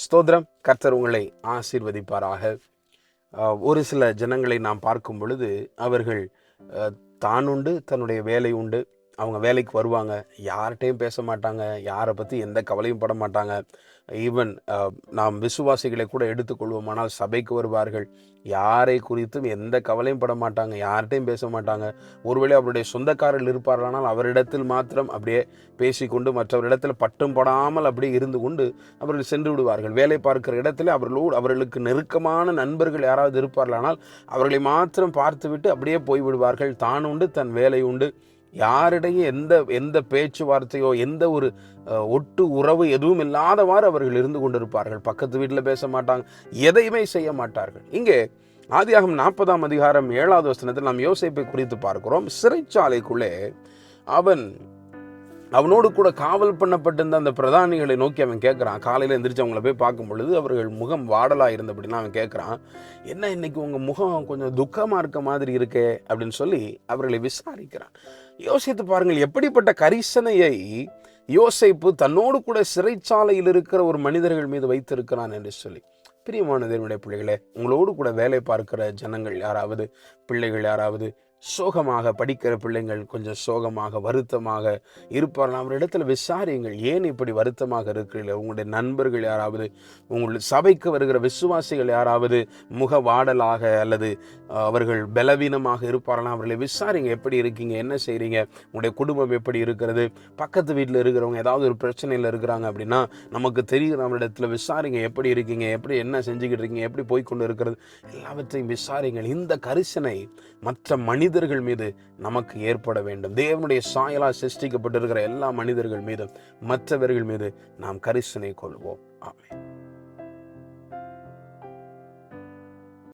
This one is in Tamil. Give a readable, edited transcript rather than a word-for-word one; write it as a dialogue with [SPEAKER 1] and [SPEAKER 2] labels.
[SPEAKER 1] ஸ்தோத்திரம். கர்த்தர் உங்களை ஆசீர்வதிப்பாராக. ஒரு சில ஜனங்களை நாம் பார்க்கும் பொழுது அவர்கள் தான் உண்டு, தன்னுடைய வேலை உண்டு. அவங்க வேலைக்கு வருவாங்க, யார்கிட்டையும் பேச மாட்டாங்க, யாரை பற்றி எந்த கவலையும் பட மாட்டாங்க. ஈவன் நாம் விசுவாசிகளை கூட எடுத்துக்கொள்வோமானால் சபைக்கு வருவார்கள், யாரை குறித்தும் எந்த கவலையும் பட மாட்டாங்க, யார்கிட்டையும் பேச மாட்டாங்க. ஒருவேளை அவருடைய சொந்தக்காரர்கள் இருப்பார்களானால் அவரிடத்தில் மாத்திரம் அப்படியே பேசிக்கொண்டு மற்றவரிடத்தில் பட்டும் படாமல் அப்படியே இருந்து கொண்டு அவர்கள் சென்று விடுவார்கள். வேலை பார்க்கிற இடத்துல அவர்களுக்கு நெருக்கமான நண்பர்கள் யாராவது இருப்பார்களானால் அவர்களை மாத்திரம் பார்த்துவிட்டு அப்படியே போய்விடுவார்கள். தான் உண்டு, தன் வேலை உண்டு. யாரிடையே எந்த பேச்சுவார்த்தையோ எந்த ஒரு ஒட்டு உறவு எதுவும் இல்லாதவாறு அவர்கள் இருந்து கொண்டிருப்பார்கள். பக்கத்து வீட்டில் பேச மாட்டாங்க, எதையுமே செய்ய மாட்டார்கள். இங்கே ஆதியாகமம் 40ஆம் அதிகாரம் 7வது வசனத்தில் நாம் யோசேப்பை குறித்து பார்க்கிறோம். சிறைச்சாலைக்குள்ளே அவனோடு கூட காவல் பண்ணப்பட்டிருந்த அந்த பிரதானிகளை நோக்கி அவன் கேட்குறான். காலையில் எந்திரிச்சு அவங்கள போய் பார்க்கும் பொழுது அவர்கள் முகம் வாடலாக இருந்தபடினா அவன் கேட்குறான், என்ன இன்னைக்கு உங்கள் முகம் கொஞ்சம் துக்கமாக இருக்க மாதிரி இருக்கே அப்படின்னு சொல்லி அவர்களை விசாரிக்கிறான். யோசித்து பாருங்கள், எப்படிப்பட்ட கரிசனையை யோசேப்பு தன்னோடு கூட சிறைச்சாலையில் இருக்கிற ஒரு மனிதர்கள் மீது வைத்திருக்கிறான் என்று சொல்லி. பிரியமான தேவனுடைய பிள்ளைகளே, உங்களோடு கூட வேலை பார்க்கிற ஜனங்கள் யாராவது, பிள்ளைகள் யாராவது சோகமாக படிக்கிற பிள்ளைங்கள் கொஞ்சம் சோகமாக வருத்தமாக இருப்பார்கள், அவரிடத்துல விசாரியுங்கள், ஏன் இப்படி வருத்தமாக இருக்கிறீர்கள்? உங்களுடைய நண்பர்கள் யாராவது, உங்களுடைய சபைக்கு வருகிற விசுவாசிகள் யாராவது முக வாடலாக அல்லது அவர்கள் பலவீனமாக இருப்பார்களா, அவர்களை விசாரிங்க, எப்படி இருக்கீங்க, என்ன செய்கிறீங்க, உங்களுடைய குடும்பம் எப்படி இருக்கிறது, பக்கத்து வீட்டில் இருக்கிறவங்க ஏதாவது ஒரு பிரச்சனையில் இருக்கிறாங்க அப்படின்னா நமக்கு தெரிகிற அவரிடத்துல விசாரிங்க, எப்படி இருக்கீங்க, எப்படி என்ன செஞ்சுக்கிட்டு இருக்கீங்க, எப்படி போய்கொண்டு இருக்கிறது, எல்லாவற்றையும் விசாரிங்கள். இந்த கரிசனை மற்ற மனிதர்கள் மீது நமக்கு ஏற்பட வேண்டும். தேவனுடைய சாயலால் சிருஷ்டிக்கப்பட்டிருக்கிற எல்லா மனிதர்கள் மீதும் மற்றவர்கள் மீது நாம் கரிசனை கொள்வோம். ஆமென்.